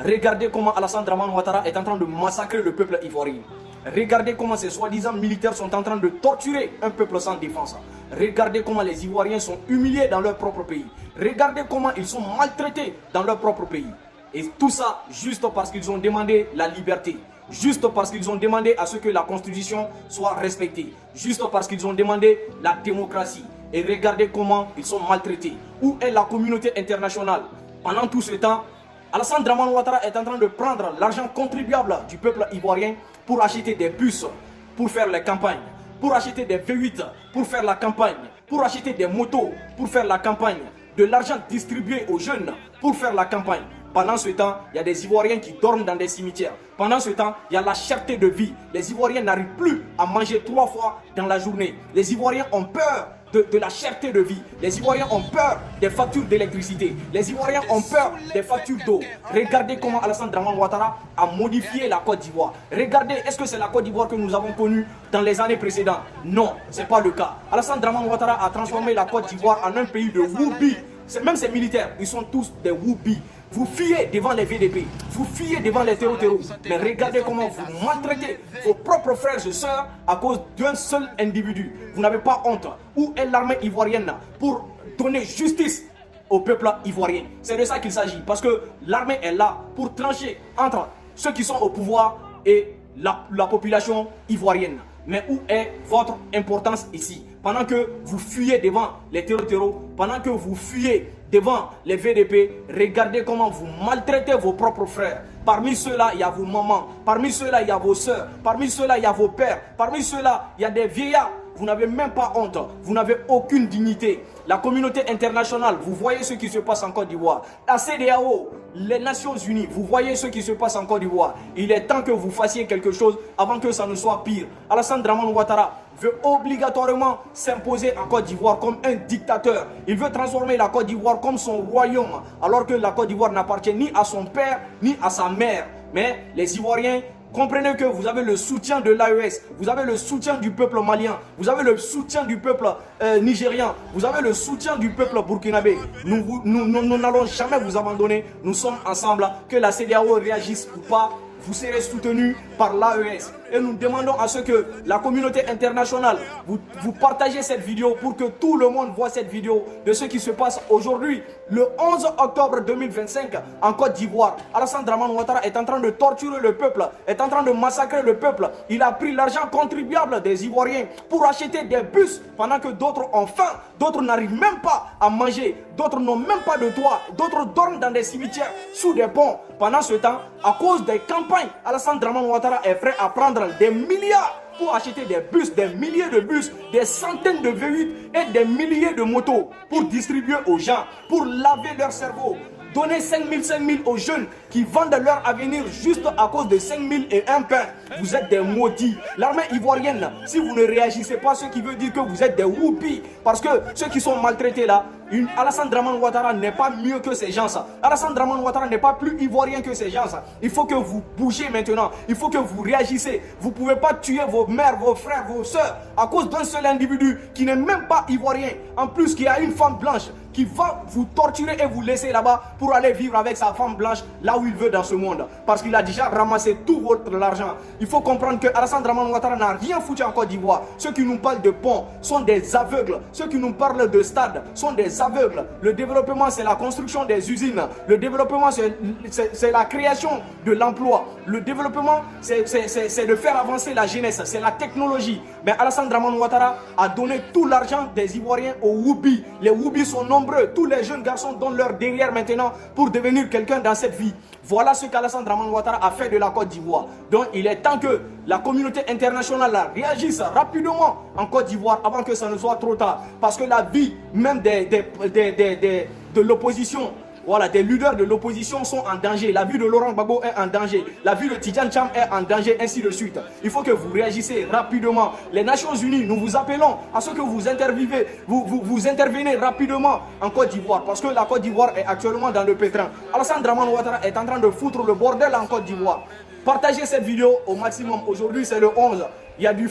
Regardez comment Alassane Dramane Ouattara est en train de massacrer le peuple ivoirien. Regardez comment ces soi-disant militaires sont en train de torturer un peuple sans défense. Regardez comment les Ivoiriens sont humiliés dans leur propre pays. Regardez comment ils sont maltraités dans leur propre pays. Et tout ça juste parce qu'ils ont demandé la liberté. Juste parce qu'ils ont demandé à ce que la constitution soit respectée. Juste parce qu'ils ont demandé la démocratie. Et regardez comment ils sont maltraités. Où est la communauté internationale? Pendant tout ce temps, Alassane Dramane Ouattara est en train de prendre l'argent contribuable du peuple ivoirien pour acheter des bus, pour faire les campagnes, pour acheter des V8, pour faire la campagne, pour acheter des motos, pour faire la campagne, de l'argent distribué aux jeunes pour faire la campagne. Pendant ce temps, il y a des Ivoiriens qui dorment dans des cimetières. Pendant ce temps, il y a la cherté de vie. Les Ivoiriens n'arrivent plus à manger 3 fois dans la journée. Les Ivoiriens ont peur de la cherté de vie. Les Ivoiriens ont peur des factures d'électricité. Les Ivoiriens ont peur des factures d'eau. Regardez comment Alassane Dramane Ouattara a modifié la Côte d'Ivoire. Regardez, est-ce que c'est la Côte d'Ivoire que nous avons connue dans les années précédentes? Non, ce n'est pas le cas. Alassane Dramane Ouattara a transformé la Côte d'Ivoire en un pays de woubi. Même ces militaires, ils sont tous des woubi. Vous fuyez devant les VDP, vous fuyez devant les terroristes. Mais regardez comment vous maltraitez vos propres frères et sœurs à cause d'un seul individu. Vous n'avez pas honte. Où est l'armée ivoirienne pour donner justice au peuple ivoirien? C'est de ça qu'il s'agit. Parce que l'armée est là pour trancher entre ceux qui sont au pouvoir et la population ivoirienne. Mais où est votre importance ici? Pendant que vous fuyez devant les terroristes, pendant que vous fuyez devant les VDP, regardez comment vous maltraitez vos propres frères. Parmi ceux-là, il y a vos mamans. Parmi ceux-là, il y a vos soeurs. Parmi ceux-là, il y a vos pères. Parmi ceux-là, il y a des vieillards. Vous n'avez même pas honte. Vous n'avez aucune dignité. La communauté internationale, vous voyez ce qui se passe en Côte d'Ivoire. La CEDEAO, les Nations Unies, vous voyez ce qui se passe en Côte d'Ivoire. Il est temps que vous fassiez quelque chose avant que ça ne soit pire. Alassane Dramane Ouattara veut obligatoirement s'imposer en Côte d'Ivoire comme un dictateur. Il veut transformer la Côte d'Ivoire comme son royaume, alors que la Côte d'Ivoire n'appartient ni à son père, ni à sa mère. Mais les Ivoiriens, comprenez que vous avez le soutien de l'AES, vous avez le soutien du peuple malien, vous avez le soutien du peuple nigérian, vous avez le soutien du peuple burkinabé. Nous n'allons jamais vous abandonner, nous sommes ensemble, que la CEDEAO réagisse ou pas. Vous serez soutenu par l'AES. Et nous demandons à ce que la communauté internationale, vous partagez cette vidéo pour que tout le monde voit cette vidéo de ce qui se passe aujourd'hui, le 11 octobre 2025 en Côte d'Ivoire. Alassane Dramane Ouattara est en train de torturer le peuple, est en train de massacrer le peuple. Il a pris l'argent contribuable des Ivoiriens pour acheter des bus pendant que d'autres ont faim, d'autres n'arrivent même pas à manger, d'autres n'ont même pas de toit, d'autres dorment dans des cimetières, sous des ponts. Pendant ce temps, à cause des campagnes, Alassane Dramane Ouattara est prêt à prendre des milliards pour acheter des bus, des milliers de bus, des centaines de V8 et des milliers de motos pour distribuer aux gens, pour laver leur cerveau. Donner 5 000 aux jeunes qui vendent leur avenir juste à cause de 5 000 et un pain. Vous êtes des maudits. L'armée ivoirienne, si vous ne réagissez pas, ce qui veut dire que vous êtes des whoopis. Parce que ceux qui sont maltraités là, Alassane Dramane Ouattara n'est pas mieux que ces gens. Alassane Dramane Ouattara n'est pas plus ivoirien que ces gens. Il faut que vous bougez maintenant. Il faut que vous réagissez. Vous ne pouvez pas tuer vos mères, vos frères, vos soeurs à cause d'un seul individu qui n'est même pas ivoirien. En plus, qui a une femme blanche qui va vous torturer et vous laisser là-bas pour aller vivre avec sa femme blanche là où il veut dans ce monde. Parce qu'il a déjà ramassé tout votre argent. Il faut comprendre que Alassane Dramane Ouattara n'a rien foutu en Côte d'Ivoire. Ceux qui nous parlent de ponts sont des aveugles. Ceux qui nous parlent de stades sont des aveugles. Le développement, c'est la construction des usines. Le développement, c'est la création de l'emploi. Le développement, c'est de faire avancer la jeunesse. C'est la technologie. Mais Alassane Dramane Ouattara a donné tout l'argent des Ivoiriens aux Woubi. Les Woubi sont nombreux. Tous les jeunes garçons donnent leur derrière maintenant pour devenir quelqu'un dans cette vie. Voilà ce qu'Alassane Dramane Ouattara a fait de la Côte d'Ivoire. Donc il est temps que la communauté internationale réagisse rapidement en Côte d'Ivoire avant que ça ne soit trop tard. Parce que la vie même de l'opposition, voilà, des leaders de l'opposition sont en danger. La vie de Laurent Gbagbo est en danger. La vie de Tidjane Cham est en danger, ainsi de suite. Il faut que vous réagissez rapidement. Les Nations Unies, nous vous appelons à ce que vous interviewez, vous intervenez rapidement en Côte d'Ivoire. Parce que la Côte d'Ivoire est actuellement dans le pétrin. Alassane Dramane Ouattara est en train de foutre le bordel en Côte d'Ivoire. Partagez cette vidéo au maximum. Aujourd'hui, c'est le 11. Il y a du